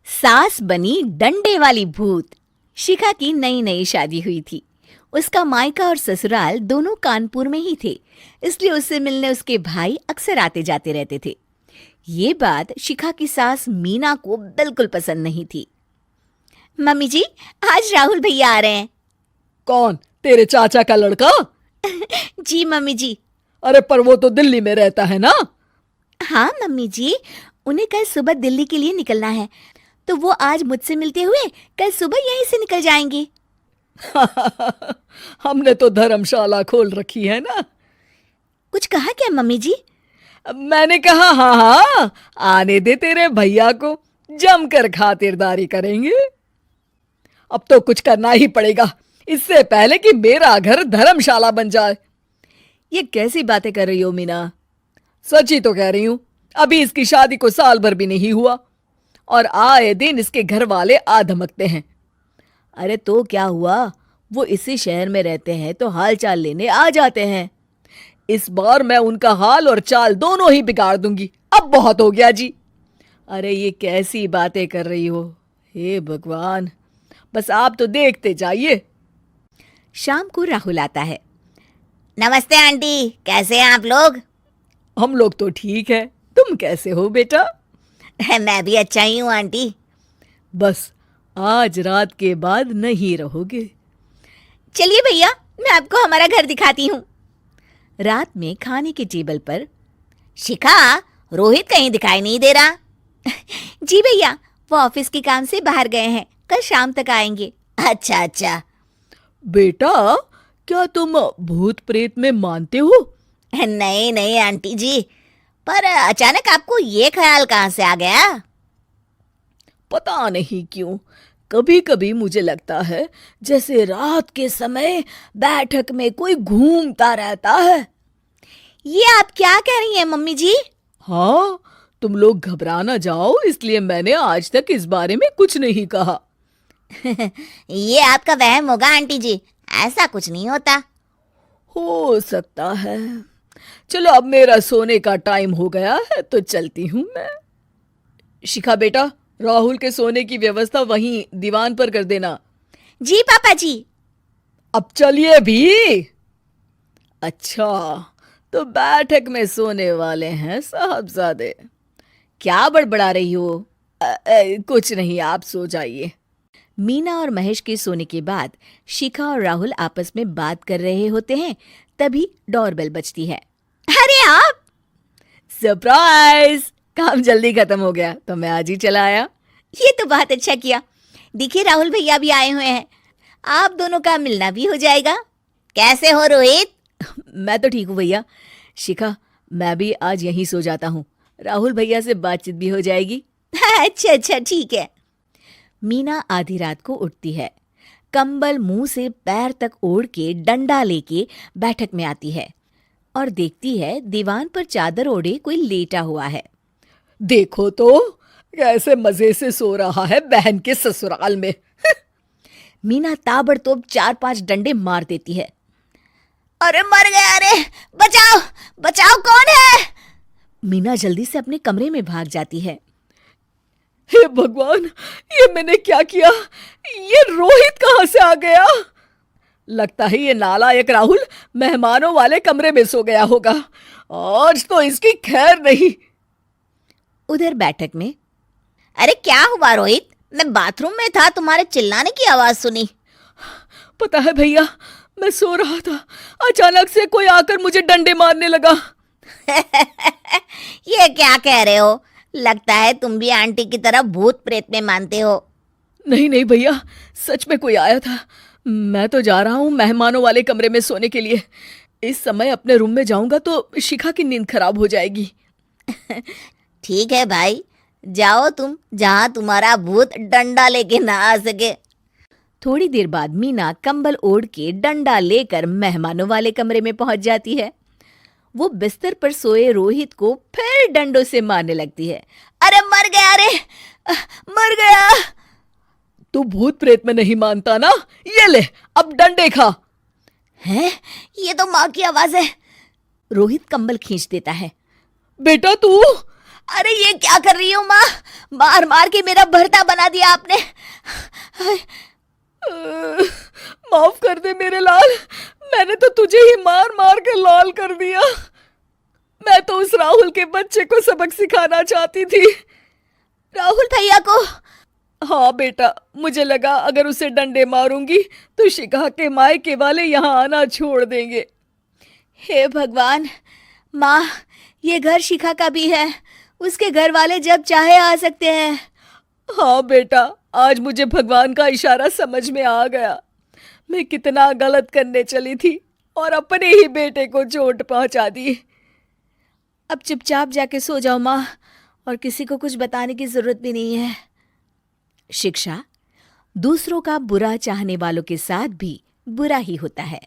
सास बनी डंडे वाली भूत। शिखा की नई नई शादी हुई थी। उसका मायका और ससुराल दोनों कानपुर में ही थे, इसलिए उससे मिलने उसके भाई अक्सर आते जाते रहते थे। ये बात शिखा की सास मीना को बिल्कुल पसंद नहीं थी। मम्मी जी, आज राहुल भैया आ रहे हैं। कौन? तेरे चाचा का लड़का? जी मम्मी जी। अरे पर वो तो दिल्ली में रहता है ना। हाँ मम्मी जी, उन्हें कल सुबह दिल्ली के लिए निकलना है, तो वो आज मुझसे मिलते हुए कल सुबह यहीं से निकल जाएंगे। हमने तो धर्मशाला खोल रखी है ना। कुछ कहा क्या मम्मी जी? मैंने कहा हाँ हाँ, आने दे तेरे भैया को, जमकर खातिरदारी करेंगे। अब तो कुछ करना ही पड़ेगा, इससे पहले कि मेरा घर धर्मशाला बन जाए। ये कैसी बातें कर रही हो मीना? सच ही तो कह रही हूं। अभी इसकी शादी को साल भर भी नहीं हुआ और आए दिन इसके घर वाले आ धमकते हैं। अरे तो क्या हुआ, वो इसी शहर में रहते हैं तो हाल चाल लेने आ जाते हैं। इस बार मैं उनका हाल और चाल दोनों ही बिगाड़ दूंगी। अब बहुत हो गया जी। अरे ये कैसी बातें कर रही हो, हे भगवान, बस आप तो देखते जाइए। शाम को राहुल आता है। नमस्ते आंटी, कैसे हैं आप लोग? हम लोग तो ठीक है, तुम कैसे हो बेटा? मैं भी अच्छा ही हूँ आंटी। बस आज रात के बाद नहीं रहोगे। चलिए भैया, मैं आपको हमारा घर दिखाती हूँ। रात में खाने के टेबल पर शिखा, रोहित कहीं दिखाई नहीं दे रहा। जी भैया, वो ऑफिस के काम से बाहर गए हैं, कल शाम तक आएंगे। अच्छा अच्छा। बेटा, क्या तुम भूत प्रेत में मानते हो? नहीं नहीं आंटी जी, पर अचानक आपको ये ख्याल कहाँ से आ गया? पता नहीं क्यों, कभी कभी मुझे लगता है जैसे रात के समय बैठक में कोई घूमता रहता है। ये आप क्या कह रही हैं मम्मी जी? हाँ, तुम लोग घबरा ना जाओ, इसलिए मैंने आज तक इस बारे में कुछ नहीं कहा। ये आपका वहम होगा आंटी जी, ऐसा कुछ नहीं होता। हो सकता है। चलो अब मेरा सोने का टाइम हो गया है तो चलती हूँ मैं। शिखा बेटा, राहुल के सोने की व्यवस्था वहीं दीवान पर कर देना। जी पापा जी। अब चलिए भी। अच्छा, तो बैठक में सोने वाले हैं साहबजादे। क्या बड़बड़ा रही हो? कुछ नहीं, आप सो जाइए। मीना और महेश के सोने के बाद शिखा और राहुल आपस में बात कर रहे होते हैं, तभी डोरबेल बजती है। अरे आप! सरप्राइज! काम जल्दी खत्म हो गया तो मैं आज ही चला आया। ये तो बहुत अच्छा किया। देखिए राहुल भैया भी आए हुए हैं, आप दोनों का मिलना भी हो जाएगा। कैसे हो रोहित? मैं तो ठीक हूँ भैया। शिखा, मैं भी आज यहीं सो जाता हूँ, राहुल भैया से बातचीत भी हो जाएगी। अच्छा अच्छा ठीक है। मीना आधी रात को उठती है, कंबल मुंह से पैर तक ओढ़ के डंडा लेके बैठक में आती है और देखती है दीवान पर चादर ओढ़े कोई लेटा हुआ है। देखो तो कैसे मजे से सो रहा है बहन के ससुराल में। मीना ताबड़तोड़ 4-5 डंडे मार देती है। अरे मर गया, अरे बचाओ बचाओ, कौन है? मीना जल्दी से अपने कमरे में भाग जाती है। हे भगवान, ये मैंने क्या किया? ये रोहित कहाँ से आ गया? लगता है ये नालायक राहुल मेहमानों वाले कमरे में सो गया होगा। आज तो इसकी खैर नहीं। उधर बैठक में, अरे क्या हुआ रोहित? मैं बाथरूम में था, तुम्हारे चिल्लाने की आवाज सुनी। पता है भैया, मैं सो रहा था, अचानक से कोई आकर मुझे डंडे मारने लगा। ये क्या कह रहे हो? लगता है तुम भी आंटी की तरह भूत प्रेत में मानते हो। नहीं नहीं भैया, सच में कोई आया था। मैं तो जा रहा हूँ मेहमानों वाले कमरे में सोने के लिए। इस समय अपने रूम में जाऊंगा तो शिखा की नींद खराब हो जाएगी। ठीक है भाई, जाओ तुम, जहां तुम्हारा भूत डंडा लेके ना आ सके। थोड़ी देर बाद मीना कंबल ओढ़ के डंडा लेकर मेहमानों वाले कमरे में पहुंच जाती है। वो बिस्तर पर सोए रोहित को फिर डंडों से मारने लगती है। अरे मर गया, अरे मर गया। तू भूत प्रेत में नहीं मानता ना? ये ले, अब डंडे खा। हैं? ये तो माँ की आवाज है। रोहित कंबल खींच देता है। बेटा तू! अरे ये क्या कर रही हो माँ? मार मार के मेरा भरता बना दिया आपने। माफ कर दे मेरे लाल, मैंने तो तुझे ही मार मार कर लाल कर दिया। मैं तो उस राहुल के बच्चे को सबक सिखाना चाहती थी। राहुल भैया को? हाँ बेटा, मुझे लगा अगर उसे डंडे मारूंगी तो शिखा के मायके वाले यहाँ आना छोड़ देंगे। हे भगवान, माँ ये घर शिखा का भी है, उसके घर वाले जब चाहे आ सकते हैं। हाँ बेटा, आज मुझे भगवान का इशारा समझ में आ गया। मैं कितना गलत करने चली थी और अपने ही बेटे को चोट पहुंचा दी। अब चुपचाप जाके सो जाओ माँ, और किसी को कुछ बताने की जरूरत भी नहीं है। शिक्षा दूसरों का बुरा चाहने वालों के साथ भी बुरा ही होता है।